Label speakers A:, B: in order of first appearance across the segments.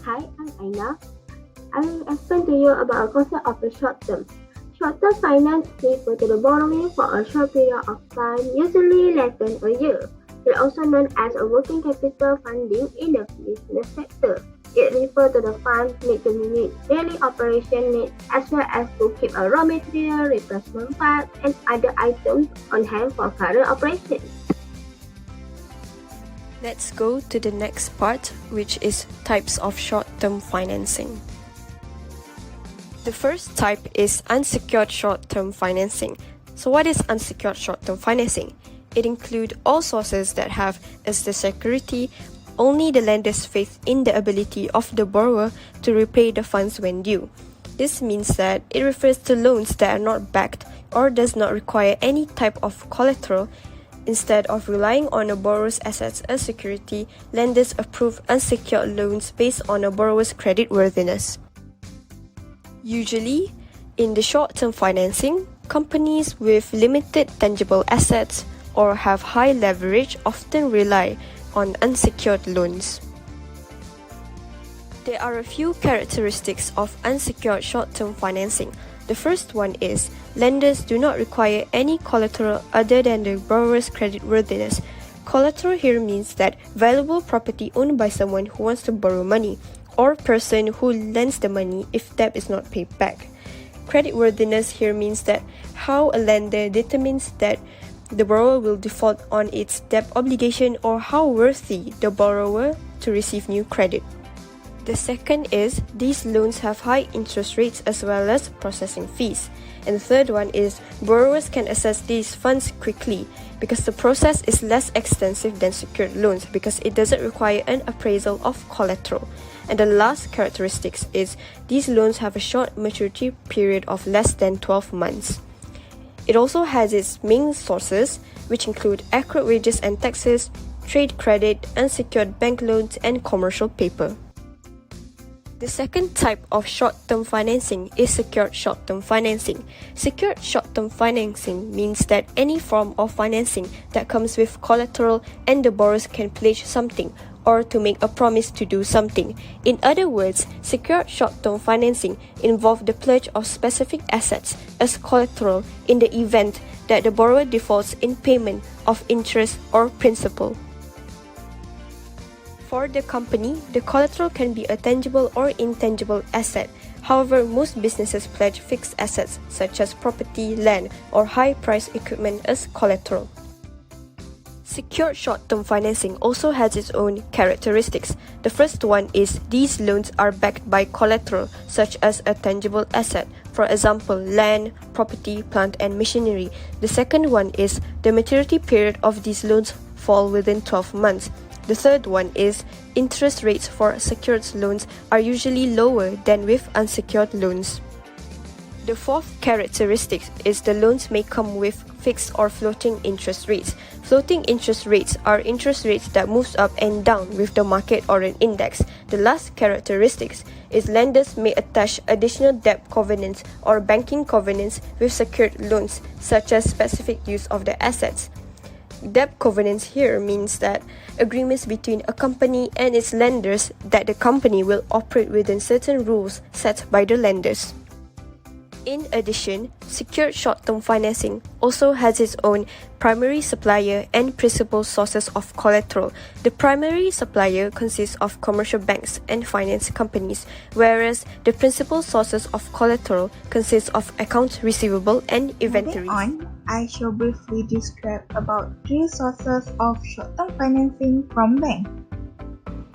A: Hi, I'm Aina. I will explain to you about a concept of the short term. Short-term finance refers to the borrowing for a short period of time, usually less than a year. It is also known as a working capital funding in the business sector. It refers to the funds need to meet daily operation needs as well as to keep a raw material, replacement parts, and other items on hand for current operations.
B: Let's go to the next part, which is types of short-term financing. The first type is unsecured short-term financing. So what is unsecured short-term financing? It includes all sources that have as the security only the lender's faith in the ability of the borrower to repay the funds when due. This means that it refers to loans that are not backed or does not require any type of collateral. Instead of relying on a borrower's assets as security, lenders approve unsecured loans based on a borrower's creditworthiness. Usually, in the short-term financing, companies with limited tangible assets or have high leverage often rely on unsecured loans. There are a few characteristics of unsecured short-term financing. The first one is lenders do not require any collateral other than the borrower's creditworthiness. Collateral here means that valuable property owned by someone who wants to borrow money or person who lends the money if debt is not paid back. Creditworthiness here means that how a lender determines that the borrower will default on its debt obligation or how worthy the borrower to receive new credit. The second is these loans have high interest rates as well as processing fees. And the third one is borrowers can access these funds quickly because the process is less extensive than secured loans because it doesn't require an appraisal of collateral. And the last characteristics is these loans have a short maturity period of less than 12 months. It also has its main sources, which include accrued wages and taxes, trade credit, unsecured bank loans, and commercial paper. The second type of short-term financing is secured short-term financing. Secured short-term financing means that any form of financing that comes with collateral and the borrowers can pledge something or to make a promise to do something. In other words, secured short-term financing involves the pledge of specific assets as collateral in the event that the borrower defaults in payment of interest or principal. For the company, the collateral can be a tangible or intangible asset. However, most businesses pledge fixed assets such as property, land, or high-priced equipment as collateral. Secured short-term financing also has its own characteristics. The first one is these loans are backed by collateral such as a tangible asset, for example, land, property, plant, and machinery. The second one is the maturity period of these loans fall within 12 months. The third one is interest rates for secured loans are usually lower than with unsecured loans. The fourth characteristic is the loans may come with fixed or floating interest rates. Floating interest rates are interest rates that moves up and down with the market or an index. The last characteristic is lenders may attach additional debt covenants or banking covenants with secured loans, such as specific use of the assets. Debt covenants here means that agreements between a company and its lenders that the company will operate within certain rules set by the lenders. In addition, secured short-term financing also has its own primary supplier and principal sources of collateral. The primary supplier consists of commercial banks and finance companies, whereas the principal sources of collateral consist of accounts receivable and inventories.
C: Moving on, I shall briefly describe about three sources of short-term financing from bank.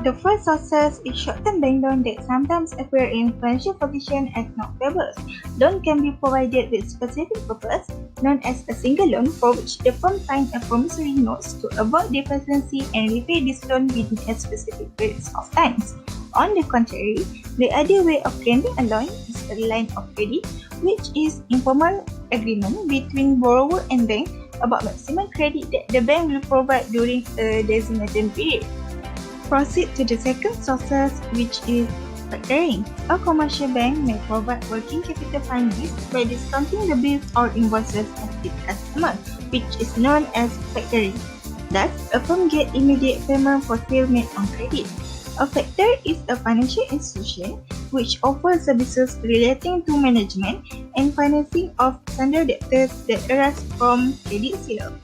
C: The first sources is short-term bank loan that sometimes appear in financial position as not payables. Loan can be provided with specific purpose, known as a single loan, for which the firm signs a promissory notes to avoid deficiency and repay this loan within a specific period of time. On the contrary, the other way of granting a loan is a line of credit, which is informal agreement between borrower and bank about maximum credit that the bank will provide during a designated period. Proceed to the second sources, which is factoring. A commercial bank may provide working capital funding by discounting the bills or invoices of its customer, which is known as factoring. Thus, a firm gets immediate payment for sale made on credit. A factor is a financial institution which offers services relating to management and financing of standard debtors that arise from credit sale.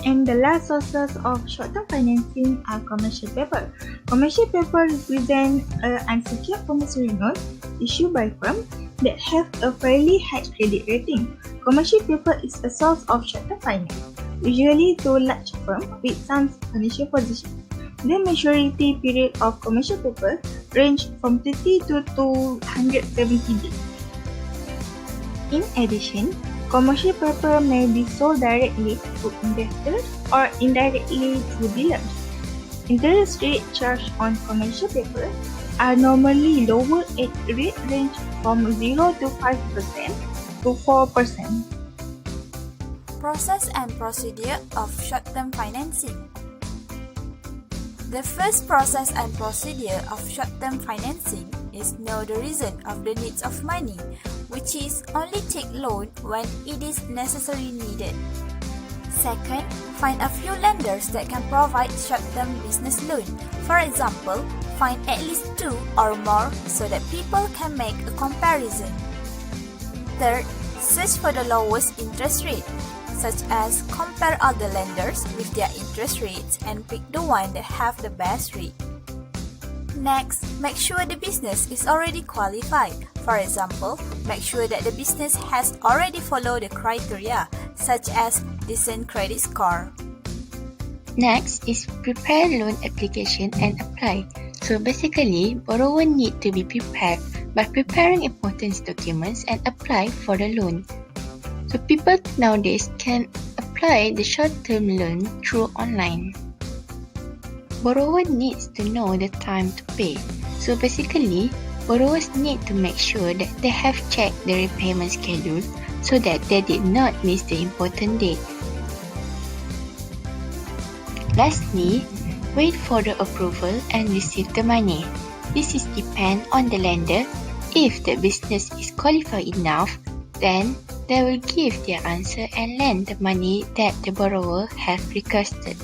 C: And the last sources of short-term financing are commercial paper. Commercial paper represent an unsecured promissory note issued by firms that have a fairly high credit rating. Commercial paper is a source of short-term finance, usually to large firms with sound financial position. The maturity period of commercial paper range from 30 to 270 days. In addition, commercial paper may be sold directly to investors or indirectly to dealers. Interest rates charged on commercial paper are normally lower at rate range from 0 to 5% to 4%.
D: Process and procedure of short-term financing. The first process and procedure of short-term financing is know the reason of the needs of money, which is only take loan when it is necessarily needed. Second, find a few lenders that can provide short-term business loan. For example, find at least 2 or more so that people can make a comparison. Third, search for the lowest interest rate, such as compare other lenders with their interest rates and pick the one that have the best rate. Next, make sure the business is already qualified. For example, make sure that the business has already followed the criteria, such as decent credit score.
E: Next is prepare loan application and apply. So basically, borrower need to be prepared by preparing important documents and apply for the loan. So people nowadays can apply the short-term loan through online. Borrower needs to know the time to pay. So basically, borrowers need to make sure that they have checked the repayment schedule so that they did not miss the important date. Lastly, wait for the approval and receive the money. This is depend on the lender. If the business is qualified enough, then they will give their answer and lend the money that the borrower have requested.